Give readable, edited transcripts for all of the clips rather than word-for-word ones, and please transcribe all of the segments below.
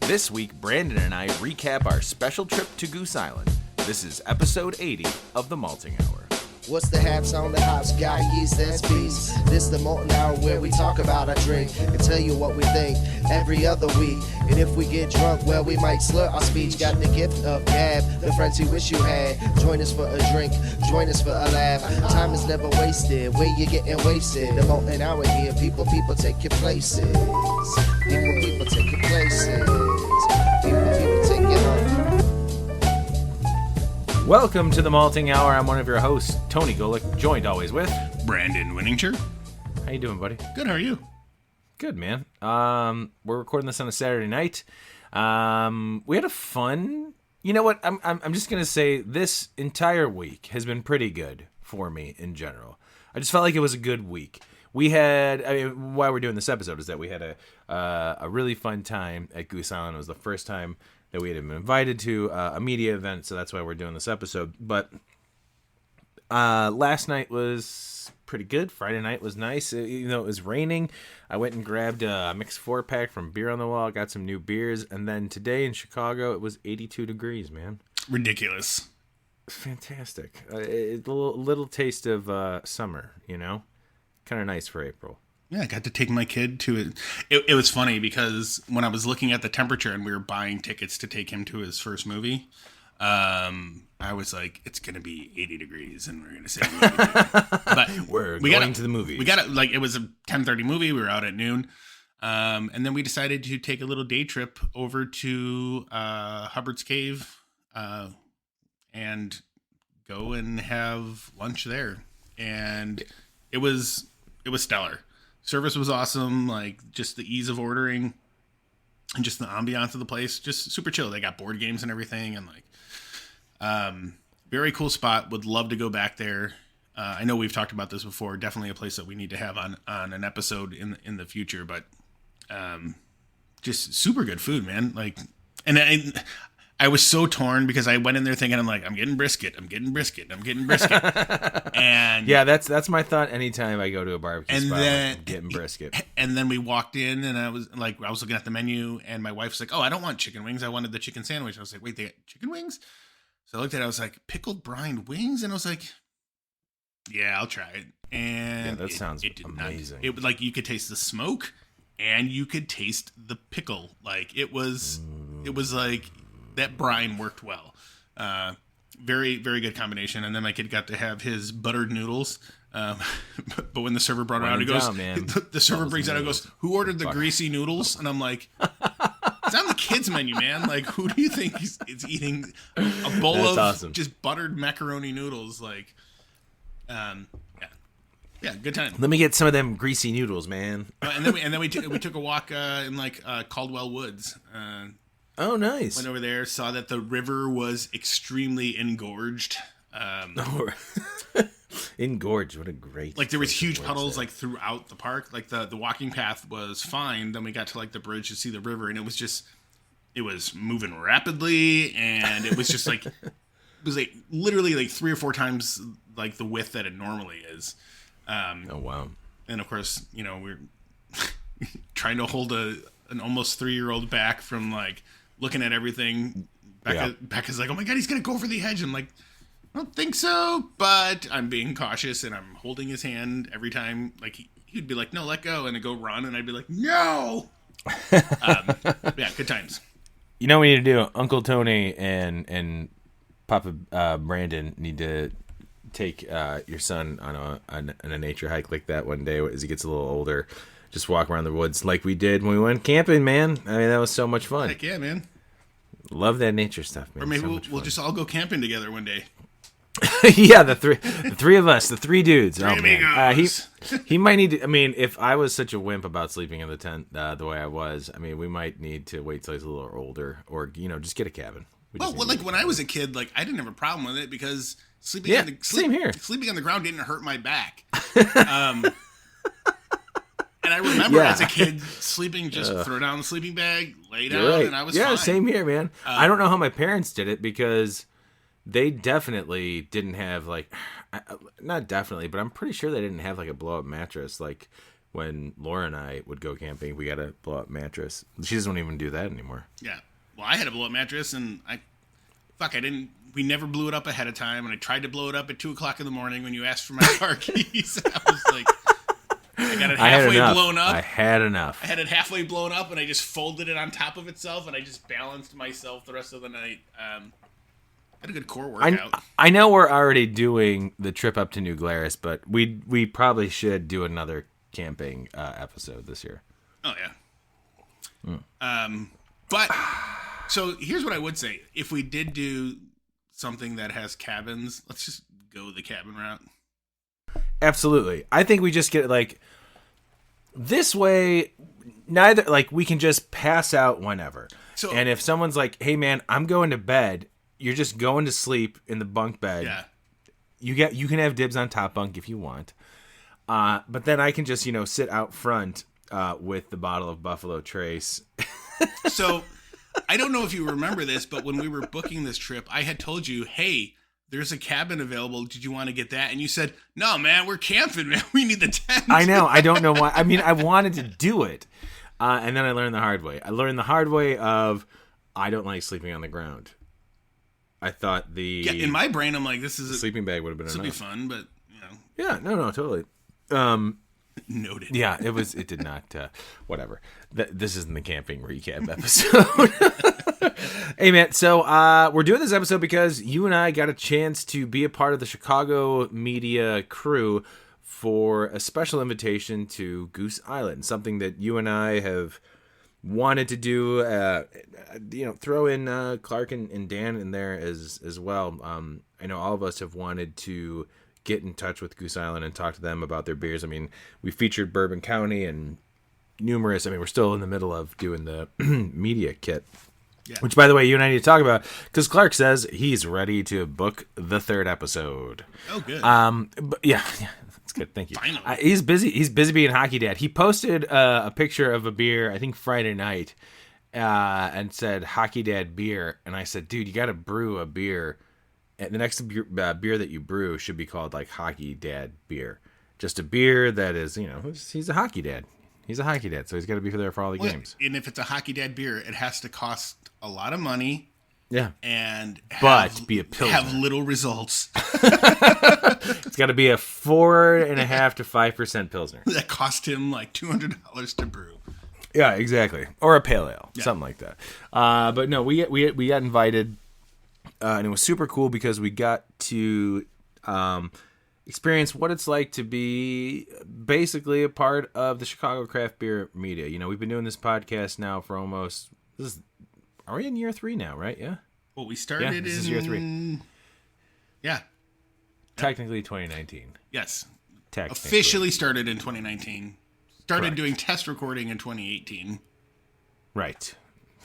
This week, Brandon and I recap our special trip to Goose Island. This is episode 80 of the Malting Hour. What's the haps on the hops? Got yeast, that's bees. This the Malting Hour where we talk about our drink and tell you what we think every other week. And if we get drunk, well, we might slur our speech. Got the gift of gab, the friends you wish you had. Join us for a drink, join us for a laugh. Time is never wasted, where you getting wasted. The Malting Hour here, people take your places. People take your places. People take your home. Welcome to the Malting Hour. I'm one of your hosts, Tony Golick, joined always with Brandon Winninger. How you doing, buddy? Good, how are you? Good, man. We're recording this on a Saturday night. We had a fun. You know what? I'm just gonna say this entire week has been pretty good for me in general. I just felt like it was a good week. We had. I mean, why we're doing this episode is that we had a really fun time at Goose Island. It was the first time that we had been invited to a media event, so that's why we're doing this episode. But last night was pretty good. Friday night was nice. It was raining. I went and grabbed a mixed 4-pack from Beer on the Wall, got some new beers, and then today in Chicago, it was 82 degrees, man. Ridiculous. Fantastic. A little taste of summer, kind of nice for April. Yeah, I got to take my kid to it. It was funny because when I was looking at the temperature and we were buying tickets to take him to his first movie, I was like, it's going to be 80 degrees and we're going to sit in the movie theater. But we're going to the movies. We got it, like, it was a 10:30 movie. We were out at noon. And then we decided to take a little day trip over to Hubbard's Cave and go and have lunch there. And it was stellar. Service was awesome, like just the ease of ordering and just the ambiance of the place, just super chill. They got board games and everything, and very cool spot. Would love to go back there. I know we've talked about this before. Definitely a place that we need to have on an episode in the future. But just super good food, man. I was so torn because I went in there thinking, I'm getting brisket. And yeah, that's my thought anytime I go to a barbecue spot. Then, I'm getting brisket. And then we walked in and I was looking at the menu and my wife's like, oh, I don't want chicken wings. I wanted the chicken sandwich. I was like, wait, they got chicken wings? So I looked at it. I was like, pickled brined wings? And I was like, yeah, I'll try it. And yeah, that sounds amazing. It like you could taste the smoke and you could taste the pickle. Like it was like, that brine worked well. Very, very good combination. And then my kid got to have his buttered noodles. But when the server brought it out, he goes, the server brings it out and goes, who ordered the greasy noodles? And I'm like, it's on the kids menu, man. Like, who do you think is eating a bowl of just buttered macaroni noodles? Like, yeah, good time. Let me get some of them greasy noodles, man. And then we took a walk in Caldwell Woods. Oh, nice. Went over there, saw that the river was extremely engorged. Engorged, what a great... Like, there was huge puddles, like, throughout the park. Like, the walking path was fine. Then we got to, like, the bridge to see the river, and it was moving rapidly, and it was just, like... It was, like, literally, like, 3 or 4 times, like, the width that it normally is. Oh, wow. And, of course, we're trying to hold an almost 3-year-old back from, like... looking at everything. Becca's like, oh my God, he's going to go over the edge. I'm like, I don't think so, but I'm being cautious and I'm holding his hand every time. Like he'd be like, no, let go. And I'd go run and I'd be like, no. Yeah, good times. You know what we need to do? Uncle Tony and Papa Brandon need to take your son on a nature hike like that one day as he gets a little older. Just walk around the woods like we did when we went camping, man. I mean, that was so much fun. Heck yeah, man. Love that nature stuff, man. Or maybe we'll just all go camping together one day. Yeah, the three of us, the 3 dudes. Three amigos. He might need to. I mean, if I was such a wimp about sleeping in the tent the way I was, I mean, we might need to wait till he's a little older, or just get a cabin. Well, like when I was a kid, like I didn't have a problem with it because sleeping same here. Sleeping on the ground didn't hurt my back. And I remember as a kid sleeping, just throw down the sleeping bag, lay down, right. And I was fine. Yeah, same here, man. I don't know how my parents did it because they definitely didn't have not definitely, but I'm pretty sure they didn't have like a blow up mattress. Like when Laura and I would go camping, we got a blow up mattress. She doesn't even do that anymore. Yeah. Well, I had a blow up mattress, and we never blew it up ahead of time, and I tried to blow it up at 2:00 in the morning when you asked for my car keys. I was like, I got it halfway blown up. I had enough. I had it halfway blown up, and I just folded it on top of itself, and I just balanced myself the rest of the night. Had a good core workout. I know we're already doing the trip up to New Glarus, but we probably should do another camping episode this year. Oh, yeah. But, so here's what I would say. If we did do something that has cabins, let's just go the cabin route. Absolutely. I think we just get, like, this way, neither, like, we can just pass out whenever. So, and if someone's like, hey, man, I'm going to bed, you're just going to sleep in the bunk bed. Yeah. You can have dibs on top bunk if you want. But then I can just, sit out front with the bottle of Buffalo Trace. So, I don't know if you remember this, but when we were booking this trip, I had told you, hey, there's a cabin available. Did you want to get that? And you said, no, man, we're camping, man. We need the tent. I know. I don't know why. I mean, I wanted to do it. And then I learned the hard way. I learned the hard way of I don't like sleeping on the ground. I thought in my brain, I'm like, this is a sleeping bag would have been enough. This would be fun, but, Yeah, no, totally. Noted. Yeah, it did not, whatever. This isn't the camping recap episode. Hey, man, so we're doing this episode because you and I got a chance to be a part of the Chicago media crew for a special invitation to Goose Island, something that you and I have wanted to do, throw in Clark and Dan in there as well. I know all of us have wanted to get in touch with Goose Island and talk to them about their beers. I mean, we featured Bourbon County and numerous. I mean, we're still in the middle of doing the media kit, which, by the way, you and I need to talk about because Clark says he's ready to book the 3rd episode. Oh, good. But yeah, that's good. Thank you. He's busy. He's busy being hockey dad. He posted a picture of a beer, I think Friday night, and said "Hockey Dad beer," and I said, "Dude, you got to brew a beer." And the next beer that you brew should be called like Hockey Dad beer. Just a beer that is, he's a hockey dad. He's a hockey dad, so he's got to be there for all the games. And if it's a Hockey Dad beer, it has to cost a lot of money. Yeah. And be a pilsner. Have little results. It's got to be a 4.5% to 5% pilsner. That cost him like $200 to brew. Yeah, exactly. Or a pale ale, something like that. But no, we got invited. And it was super cool because we got to experience what it's like to be basically a part of the Chicago craft beer media. We've been doing this podcast now for are we in year 3 now, right? Yeah. Well, we started this is year 3. Yeah. Technically 2019. Yes. Technically. Officially started in 2019. Started Correct. doing test recording in 2018. Right.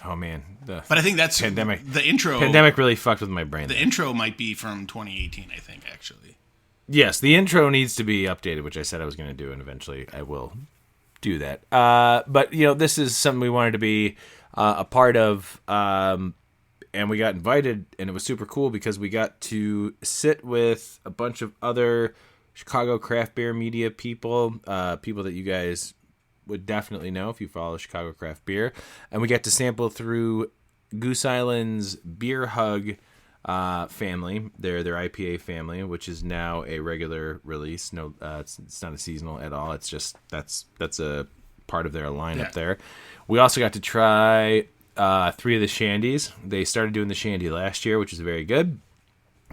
Oh, man. But I think that's pandemic. The intro. Pandemic really fucked with my brain. The intro might be from 2018, I think, actually. Yes, the intro needs to be updated, which I said I was going to do, and eventually I will do that. But, this is something we wanted to be a part of, and we got invited, and it was super cool because we got to sit with a bunch of other Chicago craft beer media people, people that you guys would definitely know if you follow Chicago craft beer, and we get to sample through Goose Island's Beer Hug family, their IPA family, which is now a regular release. No, it's not a seasonal at all. It's just that's a part of their lineup there. We also got to try 3 of the shandies. They started doing the shandy last year, which is very good.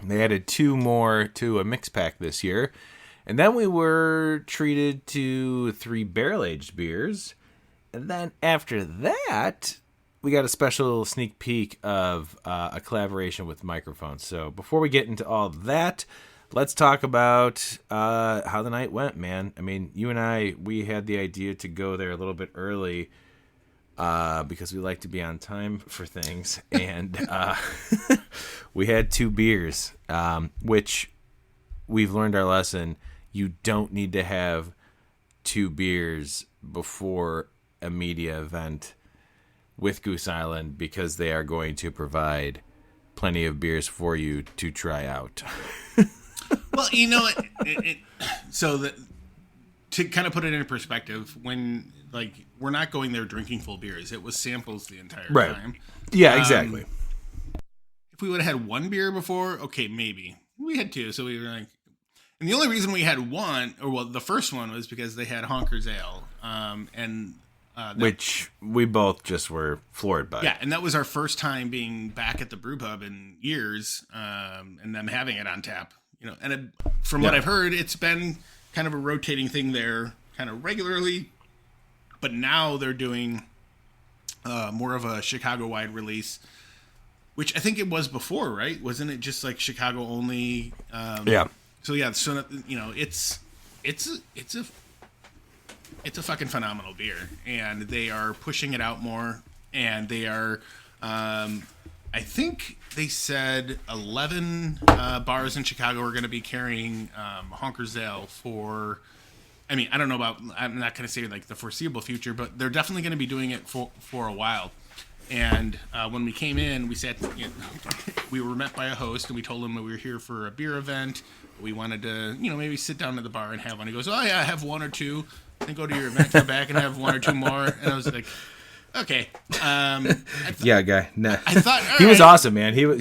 They added 2 more to a mix pack this year. And then we were treated to 3 barrel-aged beers. And then after that, we got a special sneak peek of a collaboration with microphones. So before we get into all that, let's talk about how the night went, man. I mean, you and I, we had the idea to go there a little bit early because we like to be on time for things. And we had 2 beers, which we've learned our lesson. You don't need to have 2 beers before a media event with Goose Island because they are going to provide plenty of beers for you to try out. Well, so to kind of put it in perspective, when we're not going there drinking full beers. It was samples the entire time. Yeah, exactly. If we would have had one beer before, okay, maybe. We had two, so we were like... And the only reason we had one, the first one was because they had Honker's Ale. Which we both just were floored by. Yeah, and that was our first time being back at the brew pub in years, and them having it on tap. And from what I've heard, it's been kind of a rotating thing there kind of regularly. But now they're doing more of a Chicago-wide release, which I think it was before, right? Wasn't it just like Chicago only? Yeah. So it's a fucking phenomenal beer, and they are pushing it out more, and they are, I think they said 11 bars in Chicago are going to be carrying Honker's Ale for. I mean, I don't know about. I'm not going to say like the foreseeable future, but they're definitely going to be doing it for a while. And when we came in, we sat. We were met by a host, and we told him that we were here for a beer event. We wanted to, maybe sit down at the bar and have one. He goes, "Oh yeah, I have one or two. Then go to your event, come back and have one or two more." And I was like, "Okay." Yeah, guy. Nah. I thought he was awesome, man. He was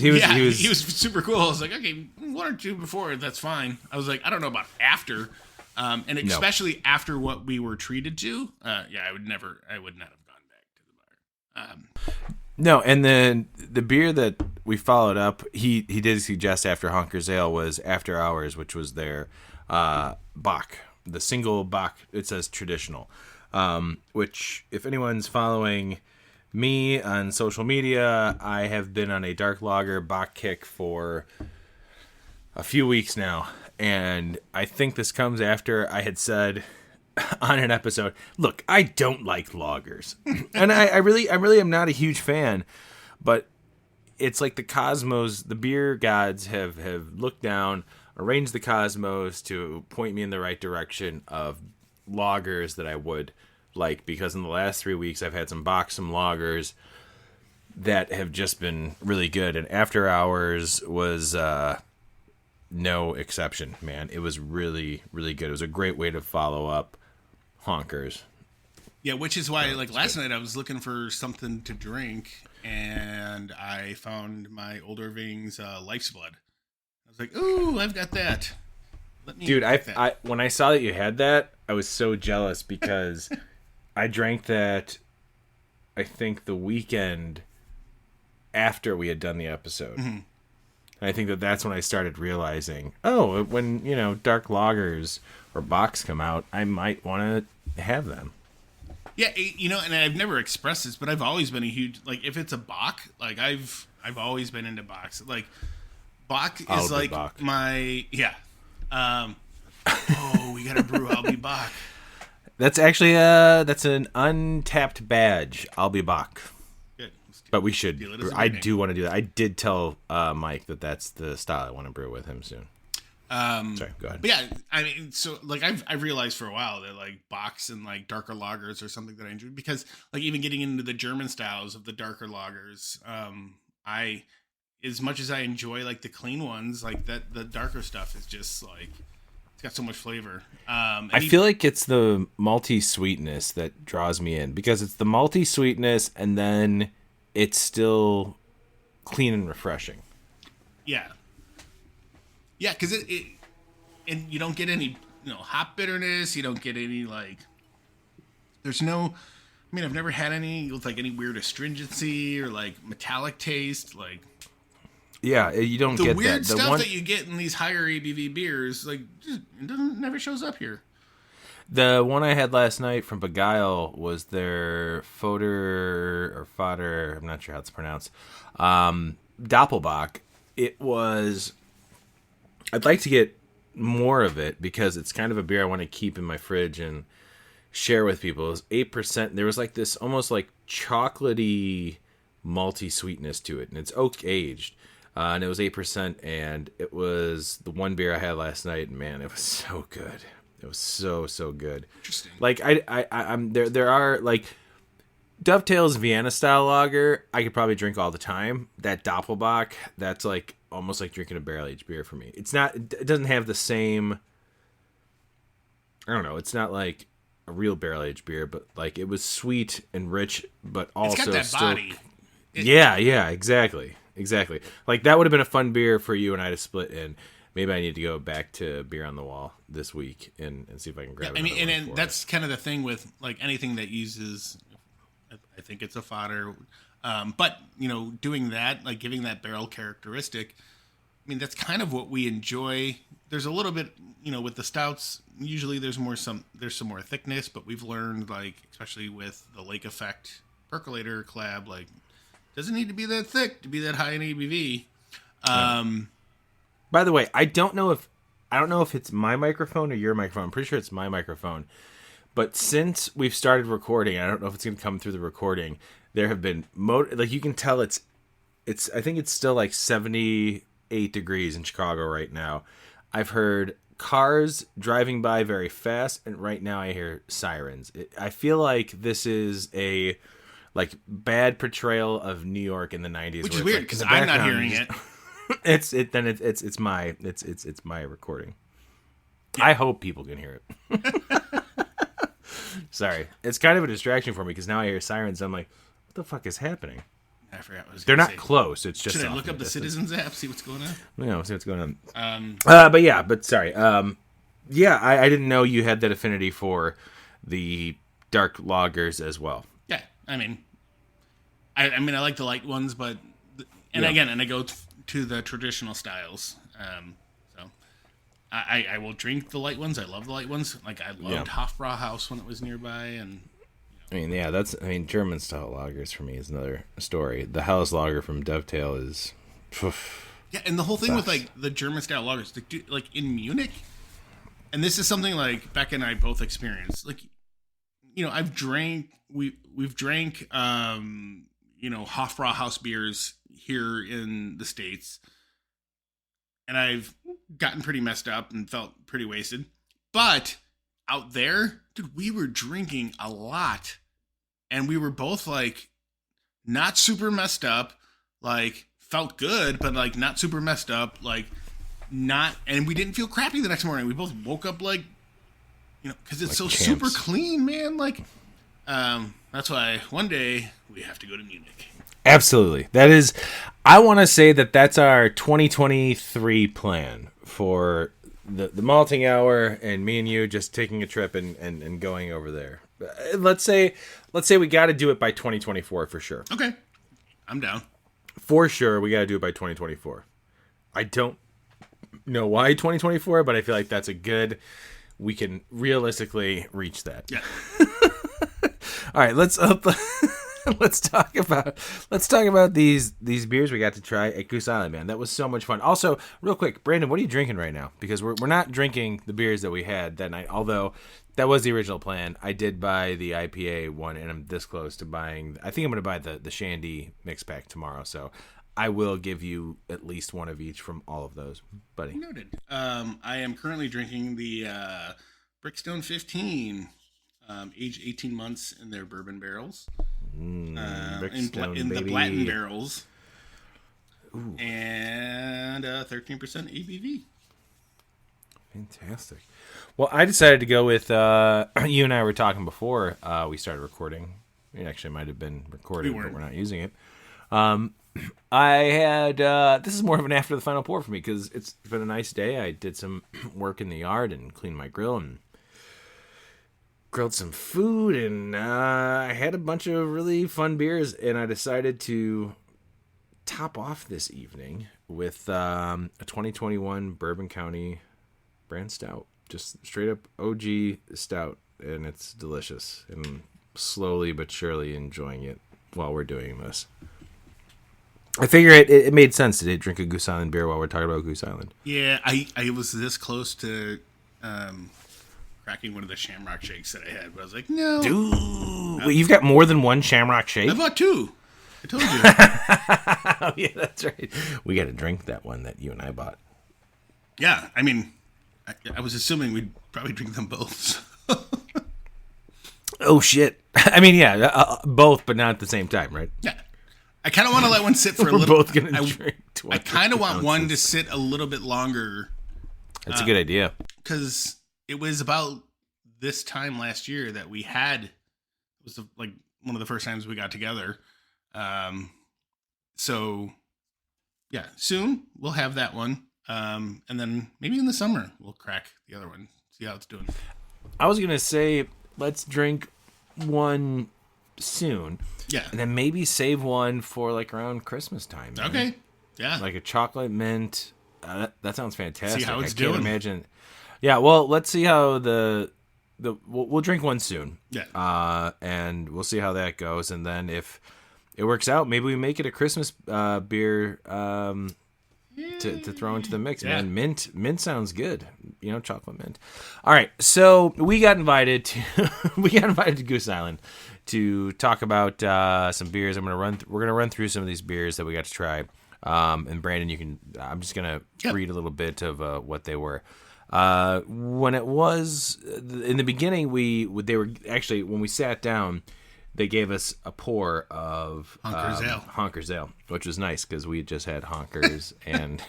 super cool. I was like, "Okay, one or two before, that's fine." I was like, "I don't know about after." And especially after what we were treated to, I would not have gone back to the bar. No, and then the beer that we followed up, he did suggest after Honker's Ale was After Hours, which was their Bach, the single Bach. It says traditional, which if anyone's following me on social media, I have been on a dark lager Bach kick for a few weeks now. And I think this comes after I had said on an episode, look, I don't like lagers. And I really am not a huge fan, but it's like the cosmos, the beer gods have looked down, arranged the cosmos to point me in the right direction of lagers that I would like, because in the last 3 weeks I've had some Bach, some lagers that have just been really good. And After Hours was no exception, man. It was really, really good. It was a great way to follow up Honkers. Yeah, which is why, last night I was looking for something to drink, and I found my Old Irving's Life's Blood. I was like, "Ooh, I've got that." Dude, I when I saw that you had that, I was so jealous because I drank that, I think, the weekend after we had done the episode. Mm-hmm. And I think that's when I started realizing, when, dark lagers or Bachs come out, I might want to have them. Yeah, and I've never expressed this, but I've always been a huge, if it's a Bach, I've always been into Bachs. Bach is Bach. My, yeah. We got to brew I'll be Bach. That's actually, that's an untapped badge. I'll be Bach. Good. But we should. I do want to do that. I did tell Myke that that's the style I want to brew with him soon. Sorry, go ahead. But yeah, I mean, so I've realized for a while that Bachs and darker lagers are something that I enjoy, because even getting into the German styles of the darker lagers, I, as much as I enjoy the clean ones, that the darker stuff is just it's got so much flavor. I feel like it's the malty sweetness that draws me in, because it's the malty sweetness and then it's still clean and refreshing. Yeah. Yeah, because it and you don't get any hop bitterness. You don't get any there's no. I mean, I've never had any with any weird astringency or metallic taste. Yeah, you don't the get weird that. Stuff that you get in these higher ABV beers. It never shows up here. The one I had last night from Beguile was their Fodder. I'm not sure how it's pronounced. Doppelbock. It was. I'd like to get more of it because it's kind of a beer I want to keep in my fridge and share with people. It was 8%. There was this almost chocolatey malty sweetness to it, and it's oak aged, and it was 8%. And it was the one beer I had last night, and man, it was so good. It was so good. Interesting. I'm there are Dovetail's Vienna style lager. I could probably drink all the time. That Doppelbock, that's almost like drinking a barrel aged beer for me. It doesn't have the same I don't know. It's not like a real barrel aged beer, but like it was sweet and rich, but also It's got that still. body. Yeah, exactly. Like that would have been a fun beer for you and I to split in. Maybe I need to go back to Beer on the Wall this week and see if I can grab it. I mean, and that's kind of the thing with like anything that uses, I think it's a fodder, but doing that, like giving that barrel characteristic. I mean, that's kind of what we enjoy. There's a little bit, with the stouts. Usually, there's some more thickness, but we've learned, like especially with the Lake Effect Percolator collab, like doesn't need to be that thick to be that high in ABV. By the way, I don't know if it's my microphone or your microphone. I'm pretty sure it's my microphone. But since we've started recording, I don't know if it's going to come through the recording. There have been like you can tell it's I think it's still like 78 degrees in Chicago right now. I've heard cars driving by very fast, and right now I hear sirens. I feel like this is a like bad portrayal of New York in the 90s, which is weird because I'm not hearing it. It's my recording. Yeah. I hope people can hear it. Sorry, it's kind of a distraction for me because now I hear sirens. I'm like, what the fuck is happening? I forgot what I was They're gonna not say. close. It's just should I look up the Citizens app, see what's going on? No, see what's going on. But sorry. Yeah, I didn't know you had that affinity for the dark lagers as well. Yeah, I mean, I like the light ones, but I go to the traditional styles. So I will drink the light ones. I love the light ones. Like I loved Hofbrauhaus when it was nearby, and German style lagers for me is another story. The Helles lager from Dovetail is. Yeah, and the whole thing with like the German style lagers, like in Munich, and this is something like Becca and I both experienced. Like, we've drank Hofbrauhaus beers here in the States, and I've gotten pretty messed up and felt pretty wasted. But out there, dude, we were drinking a lot, and we were both like not super messed up, like felt good, but like not super messed up, like not, and we didn't feel crappy the next morning. We both woke up like, because it's like so champs. Super clean, man. Like, that's why one day we have to go to Munich. Absolutely. That is, I want to say that's our 2023 plan for the malting hour, and me and you just taking a trip and going over there. Let's say we got to do it by 2024 for sure. Okay. I'm down. For sure, we got to do it by 2024. I don't know why 2024, but I feel like that's we can realistically reach that. Yeah. All right, let's talk about these beers we got to try at Goose Island, man. That was so much fun. Also, real quick, Brandon, what are you drinking right now? Because we're not drinking the beers that we had that night, although that was the original plan. I did buy the IPA one, and I'm this close to buying. I think I'm going to buy the Shandy mix pack tomorrow, so I will give you at least one of each from all of those, buddy. Noted. I am currently drinking the Brickstone 15, aged 18 months in their bourbon barrels. In the Blatton barrels. Ooh. And 13% ABV. Fantastic. Well, I decided to go with you and I were talking before we started recording. It actually might have been recorded, but we're not using it. I had this is more of an after the final pour for me because it's been a nice day. I did some work in the yard and cleaned my grill and grilled some food, and I had a bunch of really fun beers, and I decided to top off this evening with a 2021 Bourbon County brand stout. Just straight up OG stout, and it's delicious, and slowly but surely enjoying it while we're doing this. I figure it made sense to drink a Goose Island beer while we're talking about Goose Island. Yeah, I was this close to cracking one of the Shamrock shakes that I had, but I was like, no. Dude, wait, you've got more than one Shamrock shake? I bought two. I told you. Oh, yeah, that's right. We got to drink that one that you and I bought. Yeah, I mean, I was assuming we'd probably drink them both. Oh, shit. I mean, yeah, both, but not at the same time, right? Yeah. I kind of want to let one sit for a little. We're both going to drink 20 I kind of want one to sit a little bit longer. That's a good idea. Because it was about this time last year that we had. It was like one of the first times we got together. So yeah, soon we'll have that one. And then maybe in the summer we'll crack the other one, see how it's doing. I was gonna say let's drink one soon. Yeah. And then maybe save one for like around Christmas time. Man. Okay. Yeah. Like a chocolate mint. That sounds fantastic. See how it's I can't doing. imagine. Yeah. Well, let's see how we'll drink one soon. Yeah. And we'll see how that goes. And then if it works out, maybe we make it a Christmas beer to throw into the mix. Yeah. Man, mint sounds good. Chocolate mint. All right, so we got invited to Goose Island to talk about some beers. We're gonna run through some of these beers that we got to try. And Brandon, I'm just gonna read a little bit of what they were. When it was in the beginning, when we sat down, they gave us a pour of Honker's Ale, which was nice because we had just had Honkers and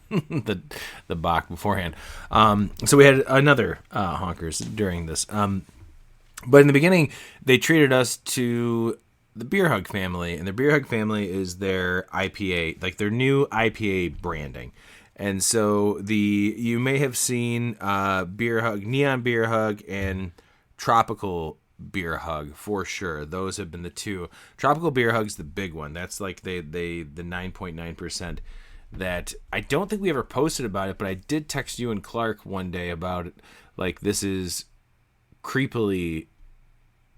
the Bach beforehand. So we had another Honkers during this. But in the beginning, they treated us to the Beer Hug family, and the Beer Hug family is their IPA, like their new IPA branding. And so you may have seen Beer Hug, Neon Beer Hug, and Tropical Beer Hug for sure. Those have been the two. Tropical Beer Hug's the big one. That's like the 9.9% that I don't think we ever posted about it, but I did text you and Clark one day about it. Like, this is creepily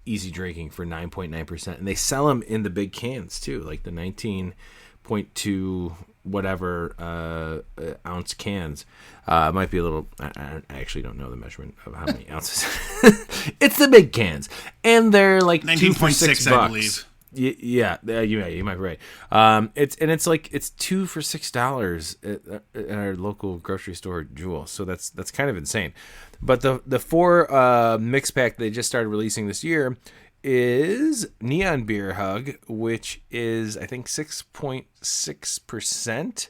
easy drinking for 9.9%, and they sell them in the big cans too, like the 19.2 whatever ounce cans. It might be a little. I actually don't know the measurement of how many ounces. It's the big cans, and they're like 19.6, I believe. Yeah, you might be right. It's $2 for $6 at our local grocery store, Jewel. So that's kind of insane. But the 4 mix pack they just started releasing this year is Neon Beer Hug, which is I think 6.6%,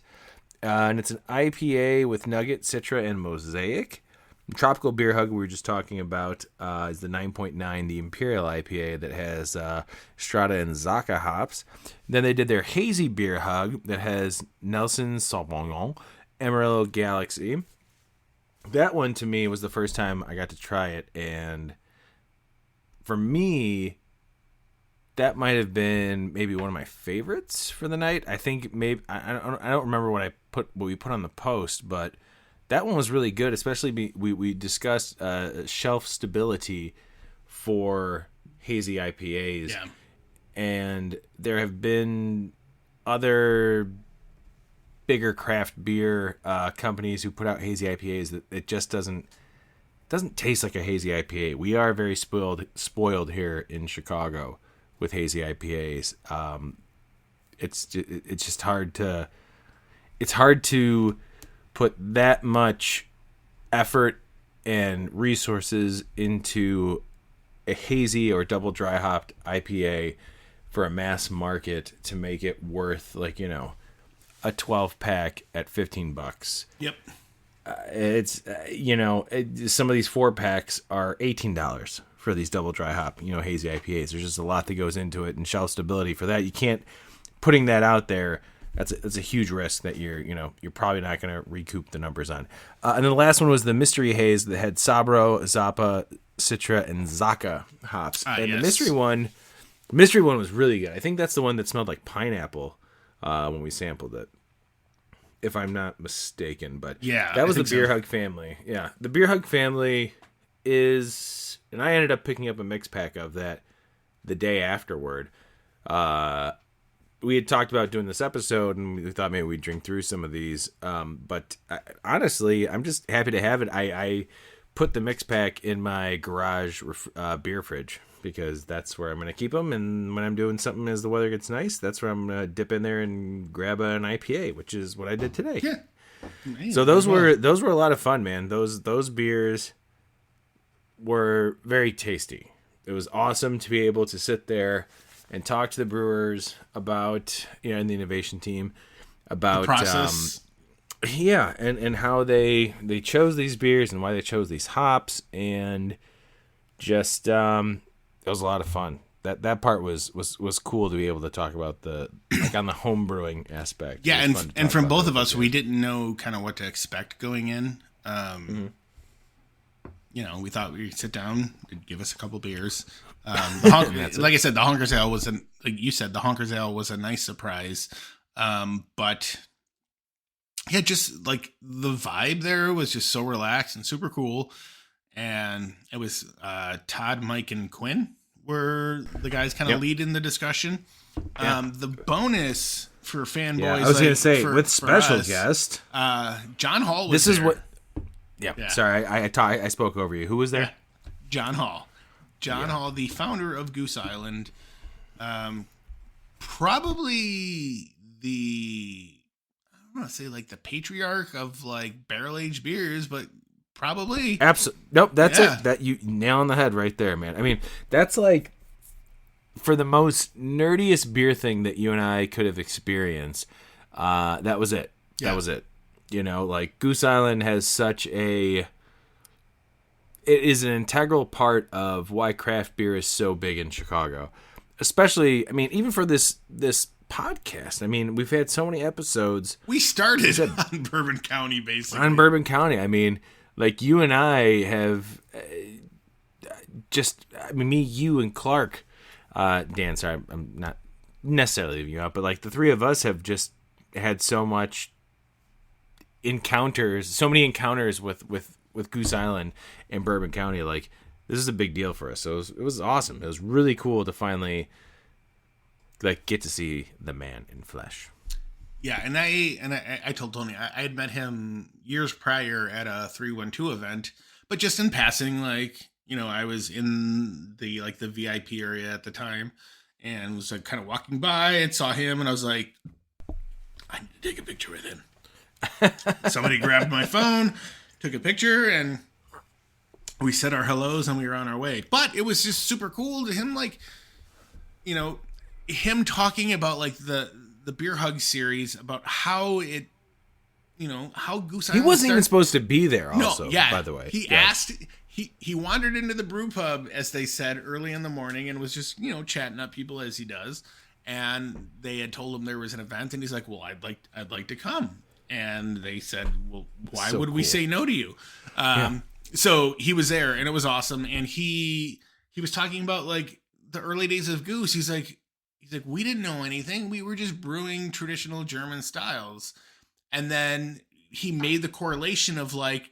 and it's an IPA with Nugget, Citra, and Mosaic. Tropical Beer Hug we were just talking about is the 9.9, the Imperial IPA that has Strata and Zaka hops. Then they did their Hazy Beer Hug that has Nelson Sauvignon, Amarillo Galaxy. That one to me was the first time I got to try it, and for me, that might have been maybe one of my favorites for the night. I think maybe I don't remember what we put on the post, but that one was really good. Especially we discussed shelf stability for hazy IPAs, and there have been other bigger craft beer companies who put out hazy IPAs that it just doesn't taste like a hazy IPA. We are very spoiled here in Chicago with hazy IPAs. It's just hard to put that much effort and resources into a hazy or double dry hopped IPA for a mass market to make it worth a 12 pack at $15. Yep. It's some of these 4 packs are $18 for these double dry hop hazy IPAs. There's just a lot that goes into it, and shelf stability for that. You can't putting that out there. That's a huge risk that you're probably not going to recoup the numbers on. And then the last one was the Mystery Haze that had Sabro, Zappa, Citra, and Zaka hops. And the mystery one was really good. I think that's the one that smelled like pineapple when we sampled it, if I'm not mistaken. But that was the Beer Hug family. Yeah, the Beer Hug family is, and I ended up picking up a mix pack of that the day afterward. We had talked about doing this episode, and we thought maybe we'd drink through some of these. But honestly, I'm just happy to have it. I put the mix pack in my garage beer fridge because that's where I'm going to keep them. And when I'm doing something as the weather gets nice, that's where I'm going to dip in there and grab an IPA, which is what I did today. Yeah. Man, so those were a lot of fun, man. Those beers were very tasty. It was awesome to be able to sit there and talk to the brewers about, and the innovation team about the process. And how they chose these beers and why they chose these hops. And just it was a lot of fun. That part was cool to be able to talk about the like on the home brewing aspect. Yeah, and from both of us, we didn't know kind of what to expect going in. You know, we thought we'd sit down, they'd give us a couple beers. Like I said, the Honkers Ale was like you said, the Honkers Ale was a nice surprise. But yeah, just like the vibe there was just so relaxed and super cool. And it was Todd, Mike, and Quinn were the guys kind of leading the discussion. The bonus for fanboys, I was going to say with special us, guest, John Hall was there. This is what. Yeah. Sorry, I spoke over you. Who was there? Yeah. John Hall. John Hall, the founder of Goose Island. Probably I don't want to say like the patriarch of like barrel-aged beers, but probably. Absolutely. Nope, that's it. That you nail on the head right there, man. I mean, that's like for the most nerdiest beer thing that you and I could have experienced. That was it. Yeah. That was it. You know, like Goose Island has it is an integral part of why craft beer is so big in Chicago. Especially, I mean, even for this podcast. I mean, we've had so many episodes. We started on Bourbon County, basically. On Bourbon County. I mean, like you and I have me, you, and Clark. Dan, sorry, I'm not necessarily leaving you out, but like the three of us have just had so many encounters with Goose Island and Bourbon County. Like, this is a big deal for us. So it was awesome. It was really cool to finally like get to see the man in flesh. Yeah, and I told Tony I had met him years prior at a 312 event, but just in passing, like, you know, I was in the VIP area at the time and was like kind of walking by and saw him and I was like, I need to take a picture with him. Somebody grabbed my phone, took a picture, and we said our hellos and we were on our way. But it was just super cool to him, like, you know, him talking about like the Beer Hug series, about how it, you know, how Goose Island. He wasn't even supposed to be there. Also, no, yeah. By the way, he asked. He wandered into the brew pub, as they said, early in the morning, and was just, you know, chatting up people as he does. And they had told him there was an event, and he's like, "Well, I'd like to come." And they said, "Well, why would we say no to you?" So he was there, and it was awesome. And he was talking about like the early days of Goose. He's like, we didn't know anything. We were just brewing traditional German styles. And then he made the correlation of like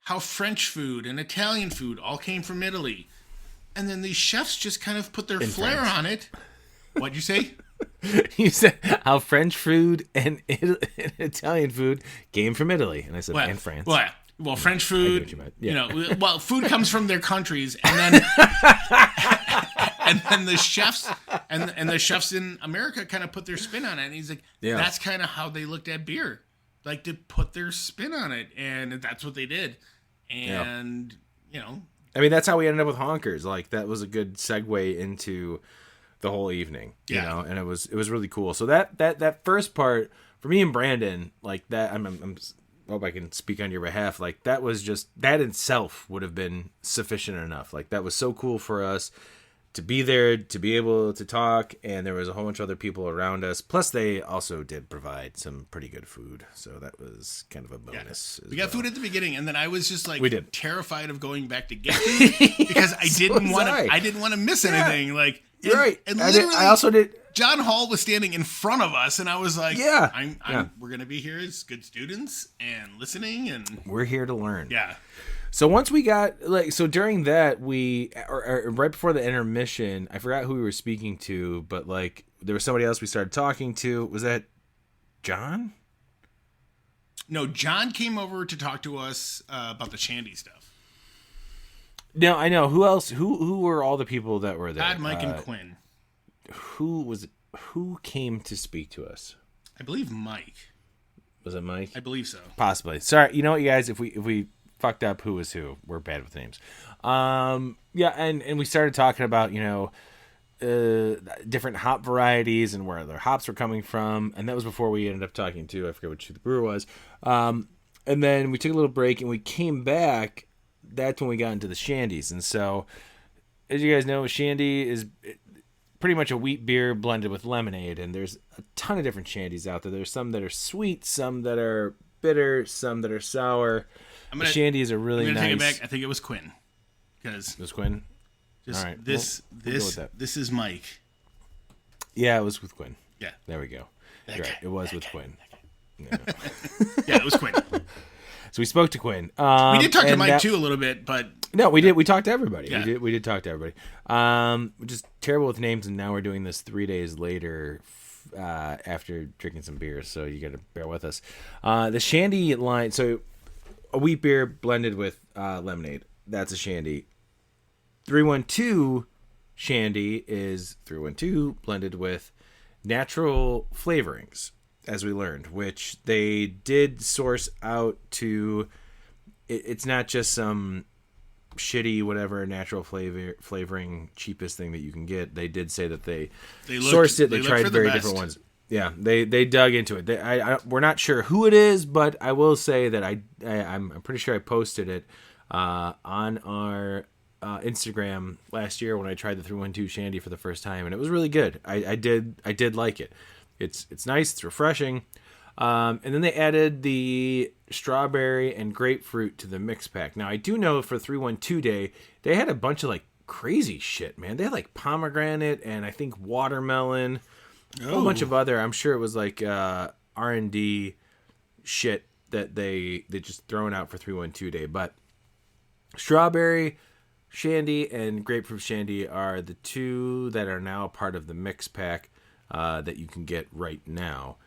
how French food and Italian food all came from Italy. And then these chefs just kind of put their flair on it. What'd you say? You said how French food and Italian food came from Italy. And I said, and France. Well, French food, you know, well, food comes from their countries. And then... And then the chefs and the chefs in America kind of put their spin on it. And he's like, that's kind of how they looked at beer, like to put their spin on it, and that's what they did. And you know, I mean, that's how we ended up with Honkers. Like, that was a good segue into the whole evening, you know. And it was really cool. So that first part for me and Brandon, like that, I'm hope I can speak on your behalf. Like, that was just, that itself would have been sufficient enough. Like, that was so cool for us to be there, to be able to talk, and there was a whole bunch of other people around us. Plus, they also did provide some pretty good food, so that was kind of a bonus. We got food at the beginning, and then I was just like terrified of going back to get food because I didn't want to miss anything. Like, right? And literally, I also did. John Hall was standing in front of us, and I was like, we're gonna be here as good students and listening, and we're here to learn. Yeah. So once we got, like, so during that, or right before the intermission, I forgot who we were speaking to, but, like, there was somebody else we started talking to. Was that John? No, John came over to talk to us about the Shandy stuff. No, I know. Who else? Who were all the people that were there? Todd, Mike, and Quinn. Who came to speak to us? I believe Mike. Was it Mike? I believe so. Possibly. Sorry, you know what, you guys? If we fucked up who was who, we're bad with names. And we started talking about, you know, different hop varieties and where their hops were coming from, and that was before we ended up talking to, I forget which the brewer was. And then we took a little break and we came back. That's when we got into the shandies, and so as you guys know, shandy is pretty much a wheat beer blended with lemonade, and there's a ton of different shandies out there. There's some that are sweet, some that are bitter, some that are sour. Shandy is a really nice. Take it back. I think it was Quinn. Because it was Quinn. All right. This is Myke. Yeah, it was with Quinn. Yeah. There we go. You're right. It was with Quinn. Yeah. Yeah, it was Quinn. So we spoke to Quinn. We did talk to Myke too a little bit, but no, we did. We talked to everybody. Yeah. We did talk to everybody. We're just terrible with names, and now we're doing this 3 days later after drinking some beer. So you got to bear with us. The shandy line. So a wheat beer blended with lemonade. That's a shandy. 312 shandy is 312 blended with natural flavorings, as we learned, which they did source out to. It's not just some shitty whatever natural flavoring cheapest thing that you can get. They did say that they sourced it. They tried very different ones. Yeah, they dug into it. We're not sure who it is, but I will say that I'm pretty sure I posted it on our Instagram last year when I tried the 312 shandy for the first time, and it was really good. I did like it. It's nice. It's refreshing. And then they added the strawberry and grapefruit to the mix pack. Now I do know for 312 Day they had a bunch of like crazy shit, man. They had like pomegranate and I think watermelon, a whole bunch of other. I'm sure it was like R&D shit that they just thrown out for 312 Day. But strawberry shandy and grapefruit shandy are the two that are now part of the mix pack that you can get right now.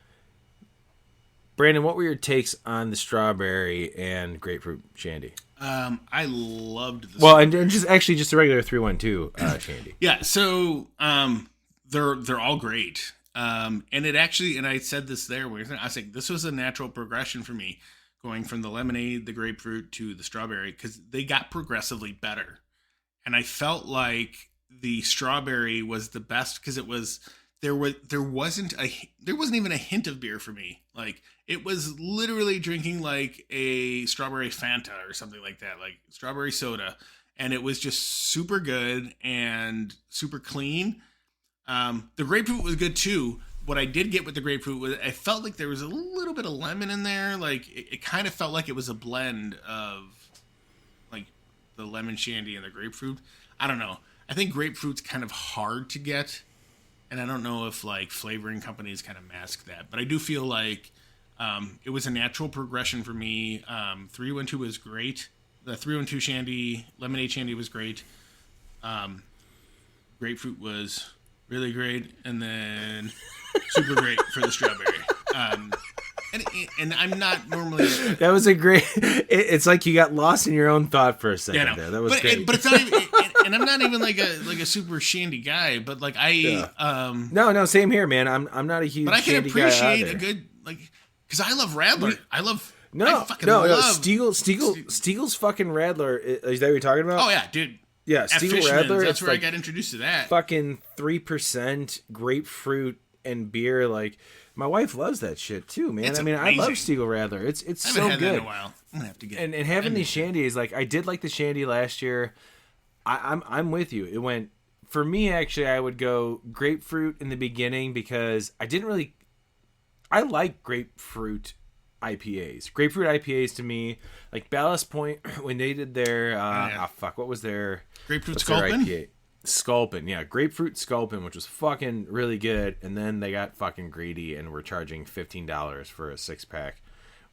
Brandon, what were your takes on the strawberry and grapefruit shandy? I loved this. Well, and just the regular 312 shandy. Yeah, so they're all great. And it actually, and I said this there, I was like, this was a natural progression for me, going from the lemonade, the grapefruit to the strawberry, because they got progressively better. And I felt like the strawberry was the best because it was there wasn't even a hint of beer for me. Like it was literally drinking like a strawberry Fanta or something like that, like strawberry soda, and it was just super good and super clean. The grapefruit was good too. What I did get with the grapefruit was I felt like there was a little bit of lemon in there. Like it kind of felt like it was a blend of like the lemon shandy and the grapefruit. I don't know. I think grapefruit's kind of hard to get. And I don't know if like flavoring companies kind of mask that, but I do feel like it was a natural progression for me. 312 was great. The 312 shandy, lemonade shandy was great. Grapefruit was really great, and then super great for the strawberry. And I'm not normally. That was a great. It's like you got lost in your own thought for a second there. That was great. But it's not even. And I'm not even like a super shandy guy, but like No, same here, man. I'm not a huge. But I can appreciate a good like because I love Radler. Stiegel's fucking Radler. Is that what you're talking about? Oh yeah, dude. Yeah, Stiegel Radler. That's where I got introduced to that. Fucking 3% grapefruit and beer. Like my wife loves that shit too, man. I love Stiegel Radler. It's so good. That in a while. I'm gonna have to get and having these shandies, like I did like the shandy last year. I'm with you. It went for me actually. I would go grapefruit in the beginning because I like grapefruit IPAs. Grapefruit IPAs to me, like Ballast Point when they did their what was their grapefruit Sculpin? Sculpin, yeah, grapefruit Sculpin, which was fucking really good. And then they got fucking greedy and were charging $15 for a 6-pack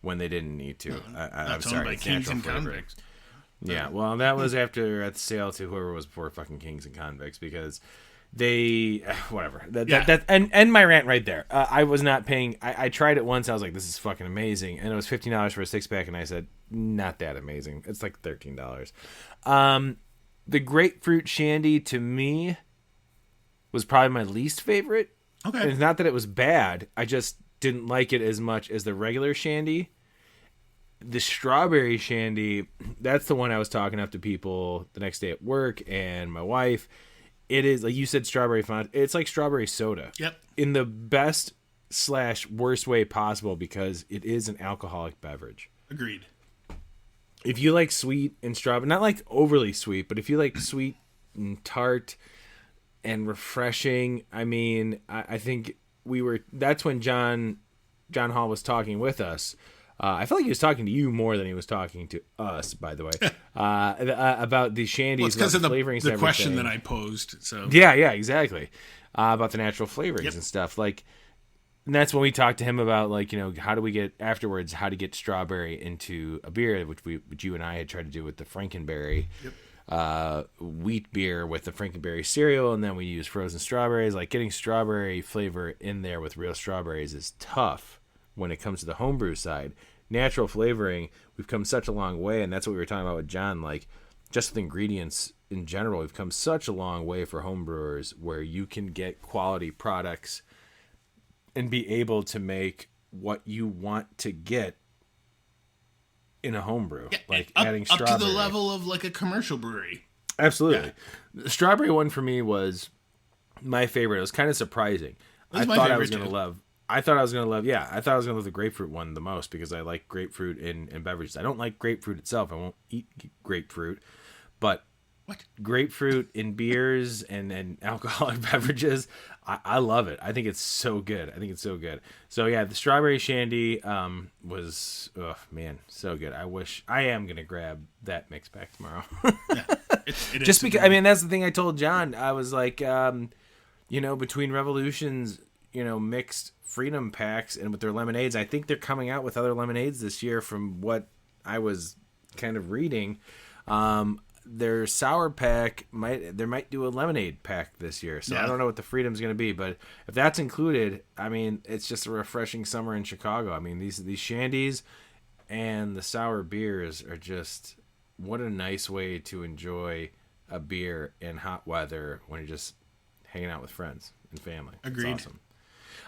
when they didn't need to. I'm sorry, by Kings and Convicts. Yeah, well, that was after at the sale to whoever was before fucking Kings and Convicts because they whatever. That and my rant right there. I was not paying. I tried it once. I was like, this is fucking amazing, and it was $15 for a 6-pack, and I said, not that amazing. It's like $13. The grapefruit shandy to me was probably my least favorite. Okay, and it's not that it was bad. I just didn't like it as much as the regular shandy. The strawberry shandy, that's the one I was talking up to people the next day at work and my wife. It is, like you said, strawberry font. It's like strawberry soda. Yep. In the best / worst way possible because it is an alcoholic beverage. Agreed. If you like sweet and strawberry, not like overly sweet, but if you like sweet and tart and refreshing. I mean, I think that's when John Hall was talking with us. I felt like he was talking to you more than he was talking to us, by the way, about the shandies. Well, it's because of flavorings the and question everything. that I posed. So Yeah, exactly. About the natural flavorings and stuff. Like, and that's when we talked to him about, like, how do we get afterwards, how to get strawberry into a beer, which you and I had tried to do with the Frankenberry wheat beer with the Frankenberry cereal, and then we use frozen strawberries. Like, getting strawberry flavor in there with real strawberries is tough when it comes to the homebrew side. Natural flavoring, we've come such a long way, and that's what we were talking about with John. Like, just with ingredients in general, we've come such a long way for homebrewers where you can get quality products and be able to make what you want to get in a homebrew, like adding strawberry. Up to the level of like a commercial brewery. Absolutely. Yeah. The strawberry one for me was my favorite. It was kind of surprising. I thought I was going to love the grapefruit one the most because I like grapefruit in beverages. I don't like grapefruit itself. I won't eat grapefruit, but grapefruit in beers and alcoholic beverages, I love it. I think it's so good. So yeah, the strawberry shandy was, oh man, so good. I am going to grab that mix pack tomorrow. It just because, I mean, that's the thing I told John. I was like, between Revolution's, mixed Freedom packs and with their lemonades, I think they're coming out with other lemonades this year from what I was kind of reading. Their sour pack might do a lemonade pack this year. So I don't know what the Freedom's going to be, but if that's included, I mean, it's just a refreshing summer in Chicago. I mean, these shandies and the sour beers are just, what a nice way to enjoy a beer in hot weather when you're just hanging out with friends and family. Agreed. It's awesome.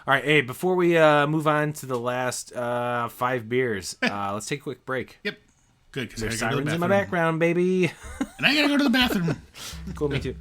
All right, hey, before we move on to the last 5 beers, let's take a quick break. Yep. Good, because there's sirens in my background, baby. And I gotta go to the bathroom. Cool, me too.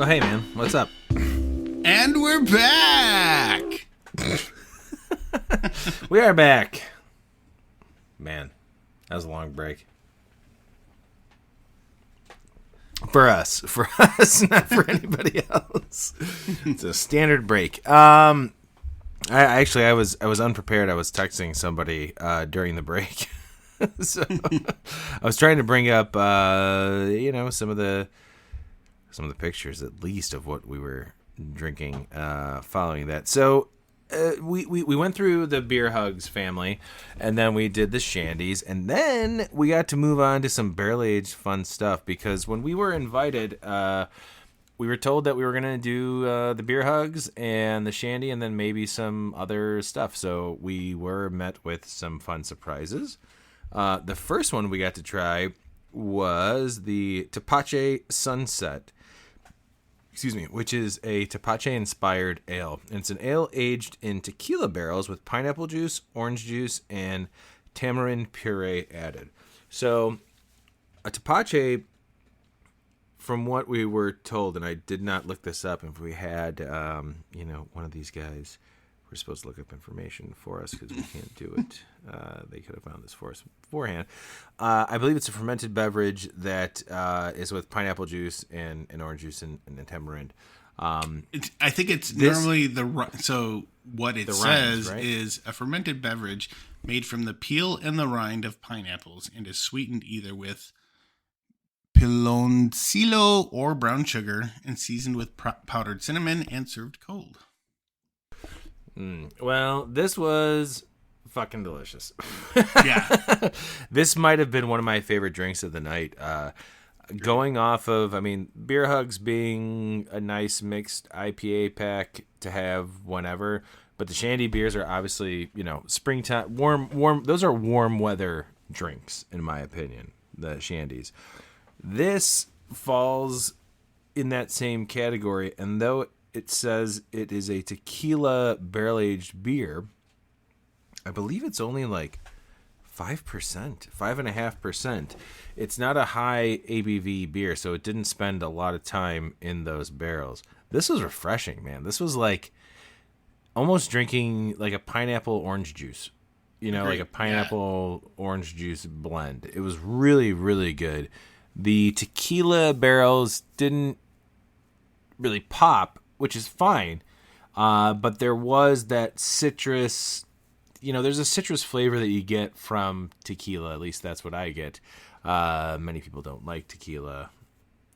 Well, hey, man. What's up? And we're back! We are back. Man, that was a long break. For us, not for anybody else. It's a standard break. I was unprepared. I was texting somebody during the break. So I was trying to bring up some of the pictures at least of what we were drinking following that. So we went through the Beer Hugs family, and then we did the shandies, and then we got to move on to some barrel-aged fun stuff, because when we were invited, we were told that we were going to do the Beer Hugs and the shandy and then maybe some other stuff. So we were met with some fun surprises. The first one we got to try was the Tepache Sunset. which is a tepache-inspired ale. And it's an ale aged in tequila barrels with pineapple juice, orange juice, and tamarind puree added. So a tepache, from what we were told, and I did not look this up, if we had, one of these guys, we're supposed to look up information for us because we can't do it. They could have found this for us beforehand. I believe it's a fermented beverage that is with pineapple juice and orange juice and tamarind. I think it's normally so what it says rinds, right? is a fermented beverage made from the peel and the rind of pineapples and is sweetened either with piloncillo or brown sugar and seasoned with powdered cinnamon and served cold. Well, this was fucking delicious. Yeah. This might have been one of my favorite drinks of the night. Going off of, Beer Hugs being a nice mixed IPA pack to have whenever, but the Shandy beers are obviously, springtime, warm. Those are warm weather drinks, in my opinion, the Shandies. This falls in that same category, and though it says it is a tequila barrel-aged beer, I believe it's only like 5%, 5.5%. It's not a high ABV beer, so it didn't spend a lot of time in those barrels. This was refreshing, man. This was like almost drinking like a pineapple orange juice, like a pineapple orange juice blend. It was really, really good. The tequila barrels didn't really pop, which is fine. But there was that citrus, there's a citrus flavor that you get from tequila. At least that's what I get. Many people don't like tequila.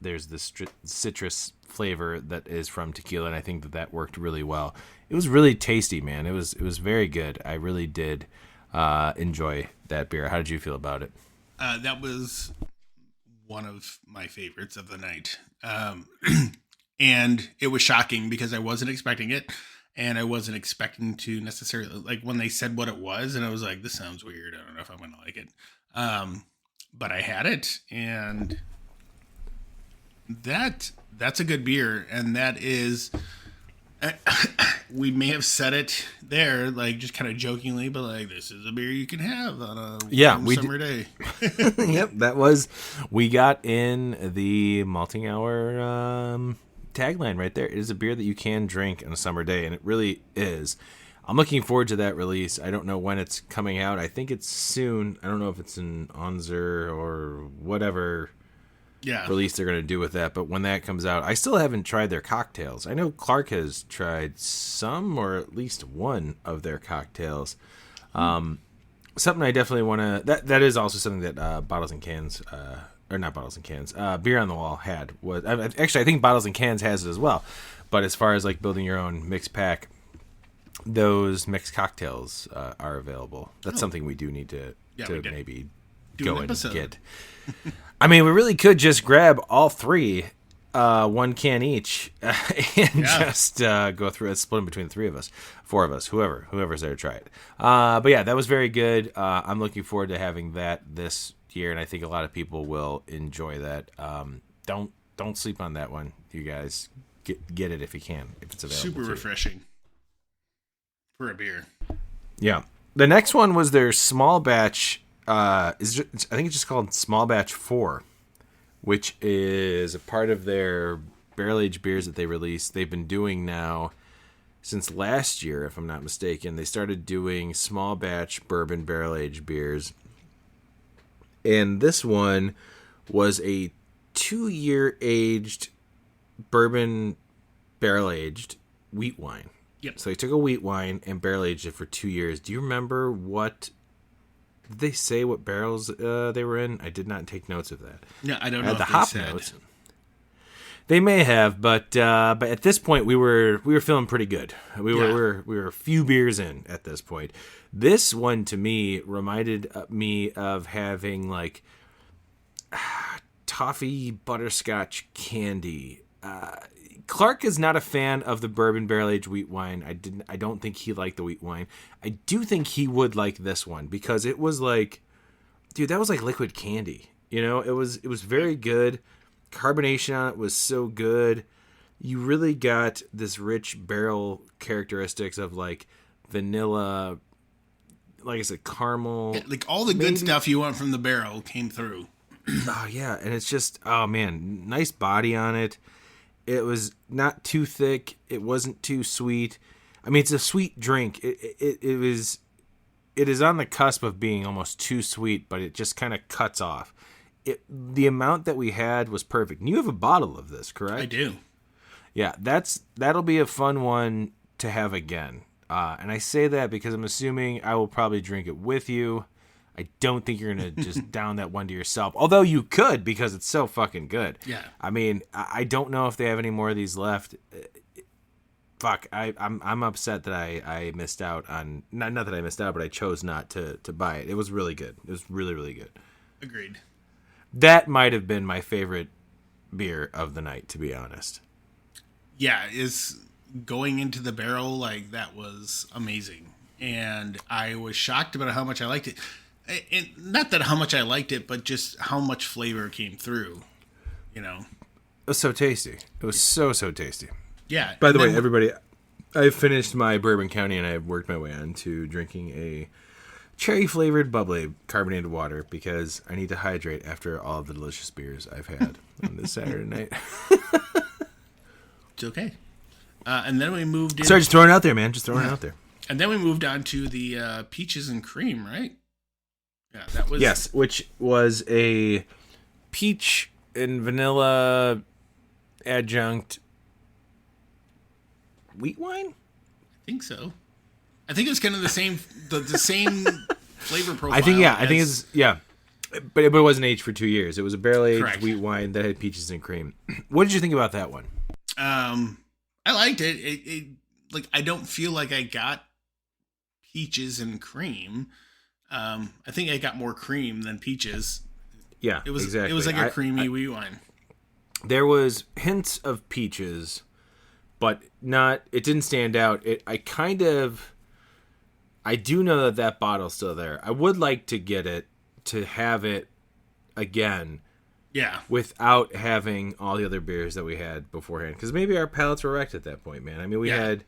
There's this citrus flavor that is from tequila, and I think that worked really well. It was really tasty, man. It was very good. I really did enjoy that beer. How did you feel about it? That was one of my favorites of the night. And it was shocking because I wasn't expecting it, and I wasn't expecting to necessarily, like, when they said what it was, and I was like, this sounds weird. I don't know if I'm going to like it. But I had it, and that's a good beer, and that is, we may have said it there, like, just kind of jokingly, but like, this is a beer you can have on a summer day. Yep, we got in the malting hour tagline right there. It is a beer that you can drink on a summer day, and it really is. I'm looking forward to that release. I don't know when it's coming out. I think it's soon. I don't know if it's an Onzer or whatever release they're going to do with that, but when that comes out, I still haven't tried their cocktails. I know Clark has tried some or at least one of their cocktails. Something I definitely want to... That is also something that Bottles and Cans... or not Bottles and Cans, Beer on the Wall had. Actually, I think Bottles and Cans has it as well. But as far as like building your own mixed pack, those mixed cocktails are available. That's something we do need to maybe go and get. We really could just grab all three, one can each, and just go through it, split them between the four of us, whoever's there to try it. But yeah, that was very good. I'm looking forward to having that this year, and I think a lot of people will enjoy that. Don't sleep on that one, you guys. Get it if you can, if it's available. Super refreshing for a beer. Yeah. The next one was their small batch. I think it's just called Small Batch 4, which is a part of their barrel aged beers that they released. They've been doing now since last year, if I'm not mistaken. They started doing small batch bourbon barrel aged beers. And this one was a 2-year aged bourbon barrel aged wheat wine. Yep. So they took a wheat wine and barrel aged it for 2 years. Do you remember did they say what barrels they were in? I did not take notes of that. Yeah, I don't know. I had the hop notes. They may have, but at this point we were feeling pretty good. We were a few beers in at this point. This one to me reminded me of having like toffee butterscotch candy. Clark is not a fan of the bourbon barrel aged wheat wine. I don't think he liked the wheat wine. I do think he would like this one because it was like, dude, that was like liquid candy. It was very good. Carbonation on it was so good. you really got this rich barrel characteristics of like vanilla, like I said, caramel. Yeah, like all the good stuff you want from the barrel came through. Oh yeah, and it's just, oh man, nice body on it. It was not too thick. It wasn't too sweet. I mean, it's a sweet drink. It is on the cusp of being almost too sweet, but it just kind of cuts off. The amount that we had was perfect. And you have a bottle of this, correct? I do. Yeah, that'll be a fun one to have again. And I say that because I'm assuming I will probably drink it with you. I don't think you're going to just down that one to yourself. Although you could, because it's so fucking good. Yeah. I mean, I don't know if they have any more of these left. Fuck, I'm upset that I missed out on... Not that I missed out, but I chose not to buy it. It was really good. It was really, really good. Agreed. That might have been my favorite beer of the night, to be honest. Yeah, is going into the barrel, like, that was amazing. And I was shocked about how much I liked it. And not that how much I liked it, but just how much flavor came through, you know. It was so tasty. It was so tasty. Yeah. By the way, everybody, I finished my Bourbon County and I've worked my way on to drinking a cherry-flavored bubbly carbonated water because I need to hydrate after all of the delicious beers I've had on this Saturday night. It's okay. And then we moved in. Sorry, just throwing it out there, man. Just throwing it out there. And then we moved on to the peaches and cream, right? Yeah, that was... Yes, which was a peach and vanilla adjunct wheat wine? I think so. I think it's kind of the same the same flavor profile. I think but it wasn't aged for 2 years. It was a barrel aged wheat wine that had peaches and cream. What did you think about that one? I liked it. It like, I don't feel like I got peaches and cream. I think I got more cream than peaches. Yeah, it was exactly. It was like a creamy wheat wine. There was hints of peaches, but not. It didn't stand out. I do know that bottle's still there. I would like to get it to have it again. Yeah. Without having all the other beers that we had beforehand, because maybe our palates were wrecked at that point, man. I mean, we had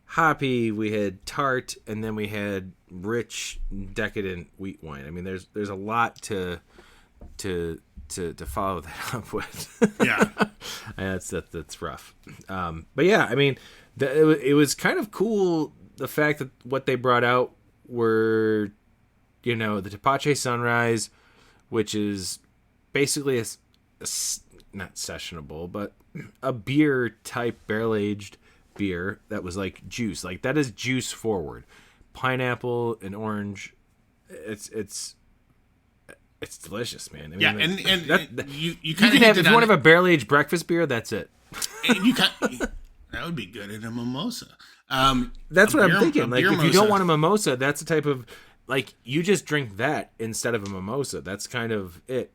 hoppy, we had tart, and then we had rich, decadent wheat wine. I mean, there's a lot to follow that up with. Yeah, that's rough. But yeah, I mean, it was kind of cool the fact that what they brought out were, the Tepache Sunrise, which is basically a not sessionable, but a beer type barrel aged beer that was like juice. Like, that is juice forward. Pineapple and orange. It's delicious, man. I mean, and you can have, if you want to have a barrel aged breakfast beer, that's it. And that would be good in a mimosa. That's what I'm thinking. Like, if you don't want a mimosa, that's the type of, like, you just drink that instead of a mimosa. That's kind of it.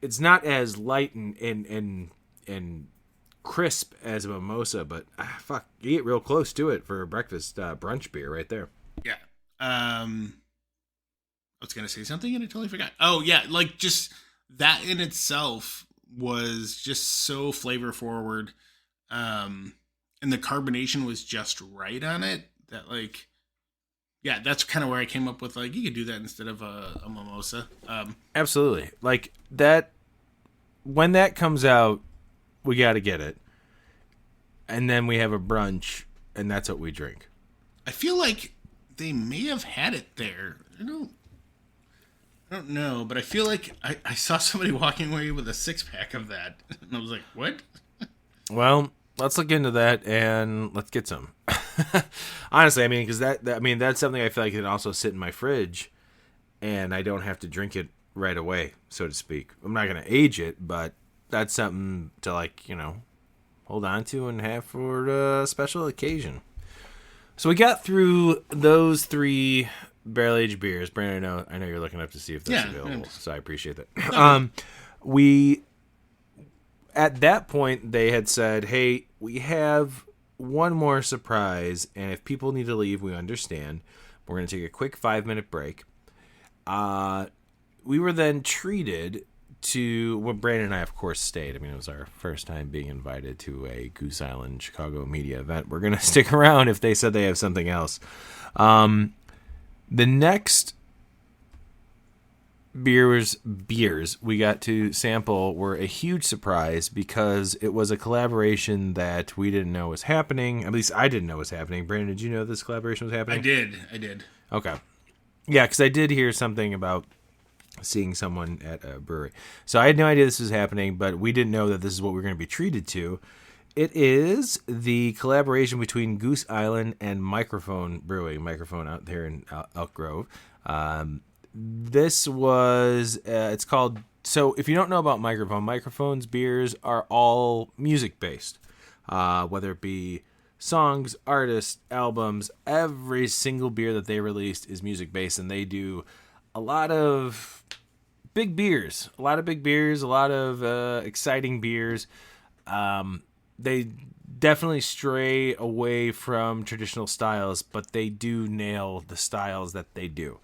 It's not as light and crisp as a mimosa, but fuck, you get real close to it for a breakfast brunch beer right there. Yeah. I was gonna say something and I totally forgot. Oh yeah, like, just that in itself was just so flavor forward, and the carbonation was just right on it. That, like, yeah, that's kind of where I came up with, like, you could do that instead of a mimosa. Absolutely, like that. When that comes out, we got to get it, and then we have a brunch, and that's what we drink. I feel like they may have had it there. I don't know, but I feel like I saw somebody walking away with a 6-pack of that, and I was like, what? Well, let's look into that and let's get some. Honestly, I mean, because that's something I feel like can also sit in my fridge, and I don't have to drink it right away, so to speak. I'm not going to age it, but that's something to, like, hold on to and have for a special occasion. So we got through those 3 barrel-aged beers. Brandon, I know you're looking up to see if that's available, so I appreciate that. We, at that point, they had said, hey, we have one more surprise, and if people need to leave, we understand. We're going to take a quick 5-minute break. We were then treated Brandon and I, of course, stayed. I mean, it was our first time being invited to a Goose Island Chicago media event. We're going to stick around if they said they have something else. The next beers we got to sample were a huge surprise because it was a collaboration that we didn't know was happening. At least I didn't know was happening. Brandon, did you know this collaboration was happening? I did. Okay. Yeah, because I did hear something about seeing someone at a brewery. So I had no idea this was happening, but we didn't know that this is what we were going to be treated to. It is the collaboration between Goose Island and Microphone Brewing, Microphone out there in Elk Grove. This was, it's called, so if you don't know about Microphone's beers are all music-based, whether it be songs, artists, albums, every single beer that they released is music-based, and they do a lot of big beers, a lot of exciting beers. They definitely stray away from traditional styles, but they do nail the styles that they do.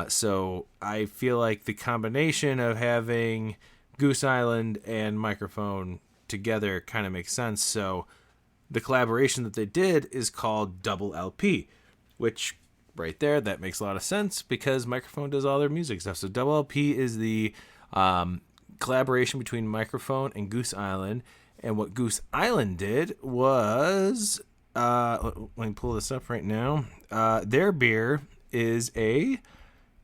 So I feel like the combination of having Goose Island and Microphone together kind of makes sense. So the collaboration that they did is called Double LP, which right there, that makes a lot of sense because Microphone does all their music stuff. So Double LP is the collaboration between Microphone and Goose Island. And what Goose Island did was, let me pull this up right now. Their beer is a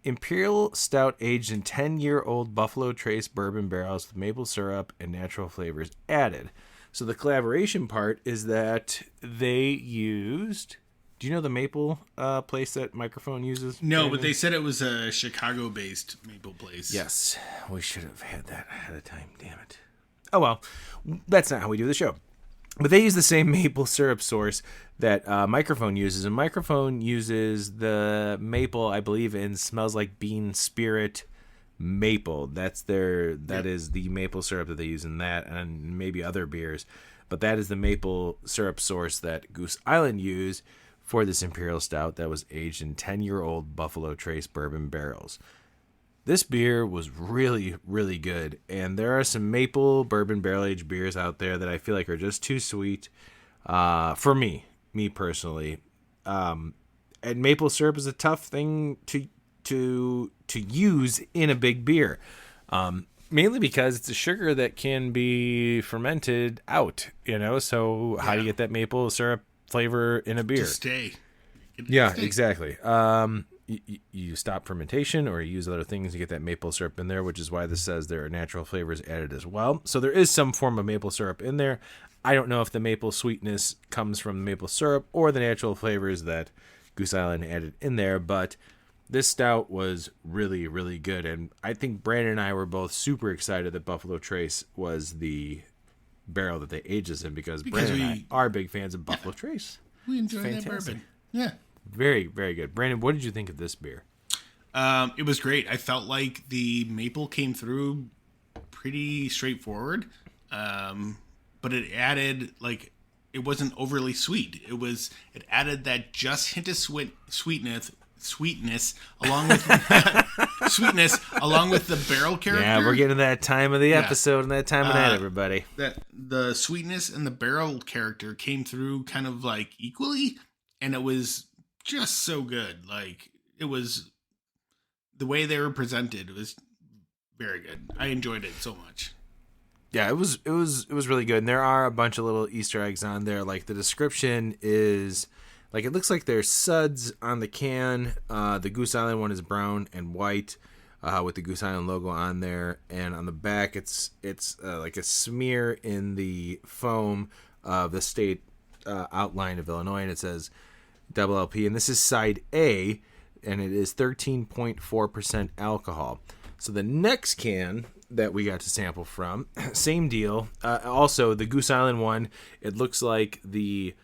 Imperial Stout aged in 10-year-old Buffalo Trace bourbon barrels with maple syrup and natural flavors added. So the collaboration part is that they used... Do you know the maple place that Microphone uses? No, Brandon? but they said it was a Chicago-based maple place. Yes. We should have had that ahead of time. Damn it. Oh, well. That's not how we do the show. But they use the same maple syrup source that Microphone uses. And Microphone uses the maple, I believe, in Smells Like Bean Spirit Maple. That is the maple syrup that they use in that and maybe other beers. But that is the maple syrup source that Goose Island used for this Imperial Stout that was aged in 10-year-old Buffalo Trace bourbon barrels. This beer was really, really good, and there are some maple bourbon barrel-aged beers out there that I feel like are just too sweet for me personally. And maple syrup is a tough thing to use in a big beer, mainly because it's a sugar that can be fermented out, so how do you get that maple syrup flavor in a beer? To stay. Yeah, exactly. You stop fermentation or you use other things to get that maple syrup in there, which is why this says there are natural flavors added as well. So there is some form of maple syrup in there. I don't know if the maple sweetness comes from the maple syrup or the natural flavors that Goose Island added in there, but this stout was really, really good. And I think Brandon and I were both super excited that Buffalo Trace was the barrel that they aged us in because Brandon and I are big fans of Buffalo Trace. We enjoy that bourbon. Yeah. Very, very good. Brandon, what did you think of this beer? It was great. I felt like the maple came through pretty straightforward, but it added, it wasn't overly sweet. It added that just hint of sweetness along with along with the barrel character. Yeah, we're getting to that time of the episode and that time of night, everybody. That the sweetness and the barrel character came through kind of equally, and it was just so good. It was the way they were presented was very good. I enjoyed it so much. Yeah, it was really good. And there are a bunch of little Easter eggs on there. The description is it looks like there's suds on the can. The Goose Island one is brown and white with the Goose Island logo on there, and on the back it's like a smear in the foam of the state outline of Illinois, and it says Double LP, and this is side A, and it is 13.4% alcohol. So the next can that we got to sample from, same deal. Also, the Goose Island one, it looks like the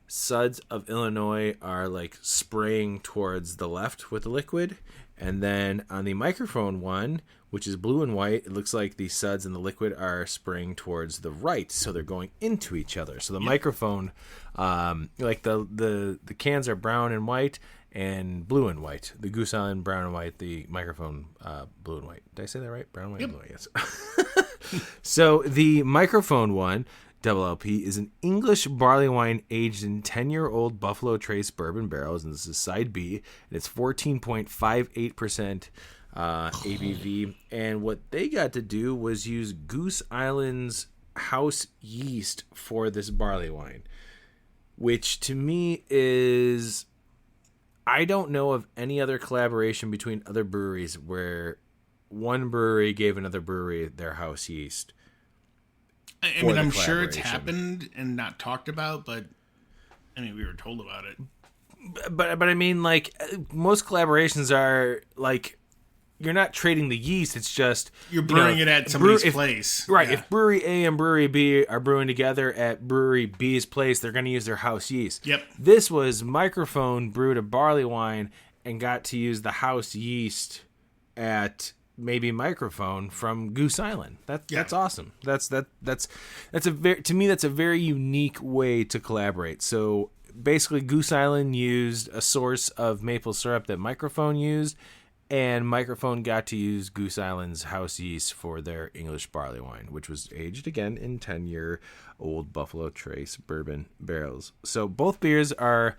Suds of Illinois are like spraying towards the left with the liquid. And then on the microphone one, which is blue and white, it looks like the suds and the liquid are spraying towards the right. So they're going into each other. So the microphone, like the cans are brown and white and blue and white. The Goose Island brown and white, the microphone blue and white. Did I say that right? Brown, white, and blue, yes. So the microphone one, double LP, is an English barley wine aged in 10-year-old Buffalo Trace bourbon barrels, and this is side B, and it's 14.58% ABV. And what they got to do was use Goose Island's house yeast for this barley wine, which to me is, I don't know of any other collaboration between other breweries where one brewery gave another brewery their house yeast. I mean, I'm sure it's happened and not talked about, but I mean, we were told about it. But I mean, like, most collaborations are like, you're not trading the yeast. It's just you're brewing it at somebody's place, right? Yeah. If Brewery A and Brewery B are brewing together at Brewery B's place, they're going to use their house yeast. Yep. This was Microphone brewed a barley wine and got to use the house yeast at maybe Microphone from Goose Island. That's awesome. That's a very, to me, that's a very unique way to collaborate. So basically, Goose Island used a source of maple syrup that Microphone used, and Microphone got to use Goose Island's house yeast for their English barley wine, which was aged again in 10-year-old Buffalo Trace bourbon barrels. So both beers are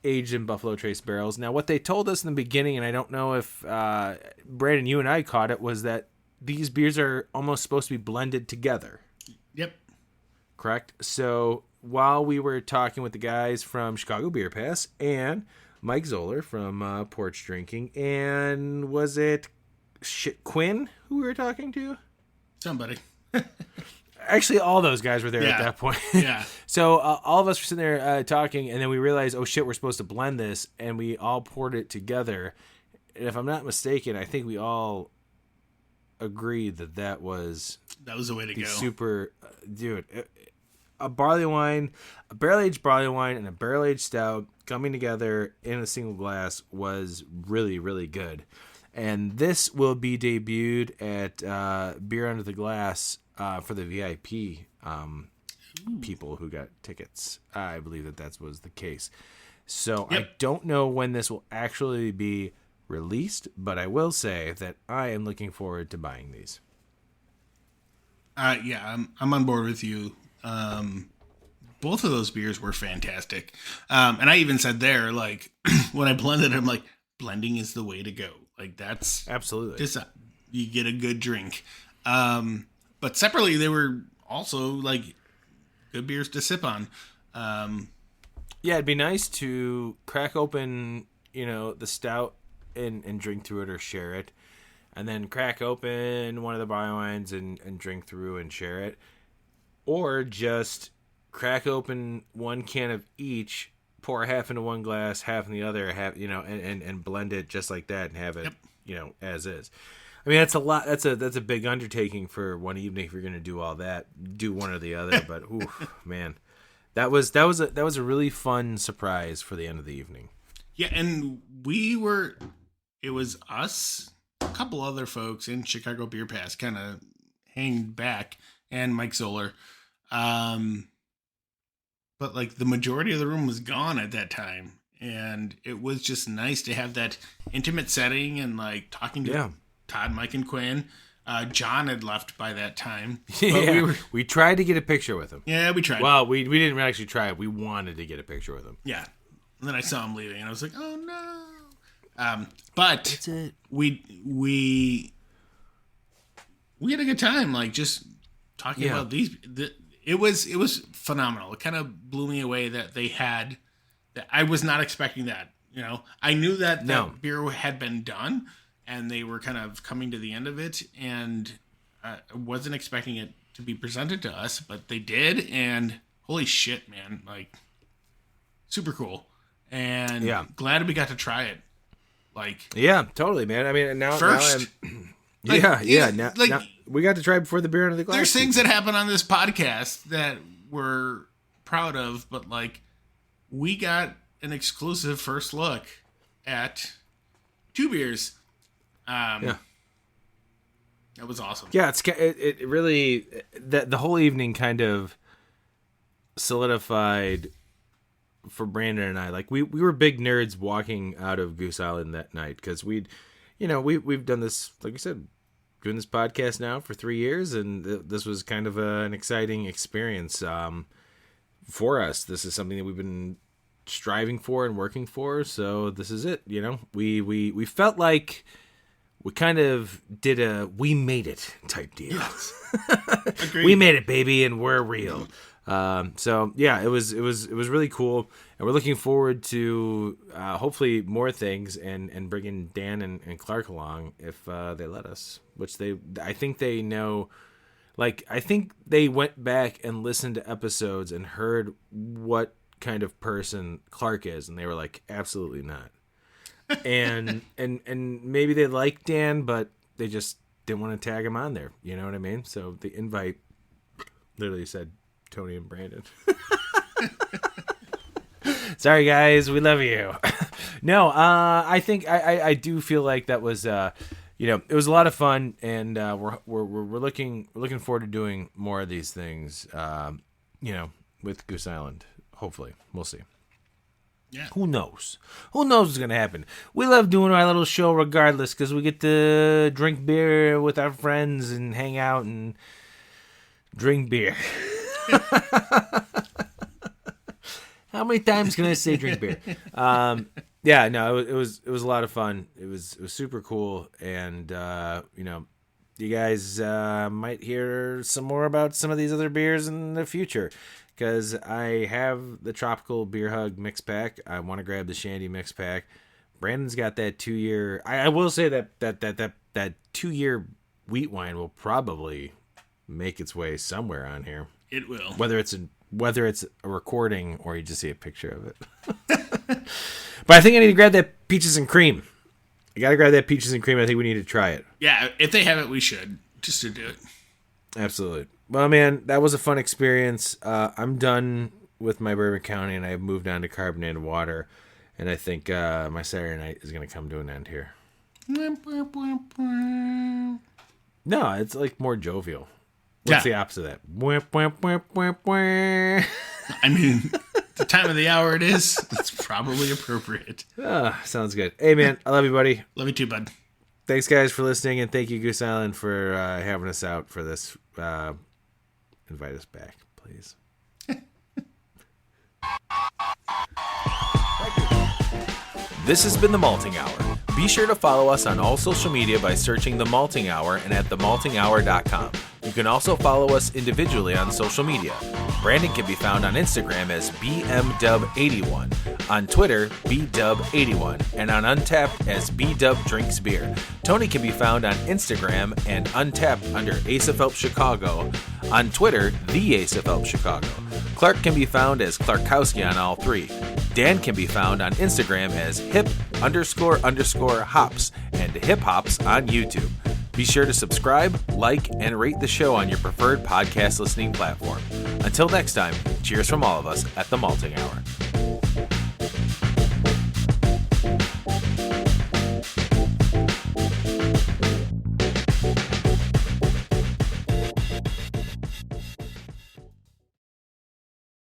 aged in Buffalo Trace barrels. Now, what they told us in the beginning, and I don't know if Brandon, you and I caught it, was that these beers are almost supposed to be blended together. Yep. Correct? So while we were talking with the guys from Chicago Beer Pass and Mike Zoller from Porch Drinking, and was it Quinn who we were talking to? Somebody. Actually, all those guys were there at that point. Yeah. So all of us were sitting there talking, and then we realized, oh shit, we're supposed to blend this, and we all poured it together. And if I'm not mistaken, I think we all agreed that was the way to go. Super, dude. A barley wine, a barrel-aged barley wine, and a barrel-aged stout coming together in a single glass was really, really good. And this will be debuted at Beer Under the Glass for the VIP people who got tickets. I believe that was the case. So I don't know when this will actually be released, but I will say that I am looking forward to buying these. I'm on board with you. Both of those beers were fantastic. And I even said there, like, when I blended it, I'm like, blending is the way to go. Like, that's absolutely just you get a good drink. But separately, they were also like good beers to sip on. Yeah, it'd be nice to crack open, the stout and drink through it or share it, and then crack open one of the barley wines and drink through and share it, or just crack open one can of each, pour half into one glass, half in the other, and blend it just like that and have it, as is. I mean, that's a lot. That's a big undertaking for one evening if you're going to do all that, do one or the other. But man, that was a really fun surprise for the end of the evening. Yeah, and it was us, a couple other folks in Chicago Beer Pass, kind of hanged back, and Mike Zoller. But like the majority of the room was gone at that time, and it was just nice to have that intimate setting and like talking to Todd, Mike, and Quinn. John had left by that time. Yeah, we tried to get a picture with him. Yeah, we tried. Well, we didn't actually try it. We wanted to get a picture with him. Yeah. And then I saw him leaving, and I was like, oh, no. But that's it. We had a good time, like, just talking about these. It was phenomenal. It kind of blew me away that they had that. I was not expecting that. I knew that beer had been done, and they were kind of coming to the end of it, and I wasn't expecting it to be presented to us, but they did, and holy shit, man, like, super cool, and glad we got to try it. Like, yeah, totally, man. I mean, now first, now now we got to try before the Beer Under the Glass. There's things that happen on this podcast that we're proud of, but like, we got an exclusive first look at 2 beers. Yeah. That was awesome. Yeah, it really, the whole evening kind of solidified for Brandon and I. Like we were big nerds walking out of Goose Island that night because we've done this, like I said, doing this podcast now for 3 years, and this was kind of an exciting experience for us. This is something that we've been striving for and working for, so this is it. We felt like we kind of did a we made it type deal. Yes. We made it, baby, and we're real. So yeah, it was really cool, and we're looking forward to hopefully more things and bringing Dan and Clark along if they let us, which I think they know. Like, I think they went back and listened to episodes and heard what kind of person Clark is, and they were like, absolutely not. and maybe they like Dan, but they just didn't want to tag him on there. You know what I mean? So the invite literally said Tony and Brandon. Sorry guys, we love you. No, I think I do feel like that was it was a lot of fun, and we're looking forward to doing more of these things. With Goose Island. Hopefully, we'll see. Yeah. Who knows? Who knows what's gonna happen? We love doing our little show regardless because we get to drink beer with our friends and hang out and drink beer. How many times can I say drink beer? Yeah, no, it was a lot of fun. It was super cool, and you guys might hear some more about some of these other beers in the future, because I have the Tropical Beer Hug mix pack. I want to grab the Shandy mix pack. Brandon's got that 2-year. I will say that 2-year wheat wine will probably make its way somewhere on here. It will. Whether it's a recording or you just see a picture of it. But I think I need to grab that peaches and cream. I got to grab that peaches and cream. I think we need to try it. Yeah, if they have it, we should. Just to do it. Absolutely. Well, man, that was a fun experience. I'm done with my Bourbon County, and I've moved on to carbonated water. And I think my Saturday night is going to come to an end here. No, it's like more jovial. What's the opposite of that? I mean, the time of the hour it is, it's probably appropriate. Sounds good. Hey, man, I love you, buddy. Love you too, bud. Thanks, guys, for listening, and thank you, Goose Island, for having us out for this. Invite us back, please. This has been The Malting Hour. Be sure to follow us on all social media by searching The Malting Hour and at themaltinghour.com. You can also follow us individually on social media. Brandon can be found on Instagram as BMDub81, on Twitter, BDub81, and on Untapped as BDubDrinksBeer. Tony can be found on Instagram and Untapped under Ace of Help Chicago, on Twitter, The Ace of Help Chicago. Clark can be found as Clarkowski on all three. Dan can be found on Instagram as hip__hops and hip hops on YouTube. Be sure to subscribe, like, and rate the show on your preferred podcast listening platform. Until next time, cheers from all of us at The Malting Hour.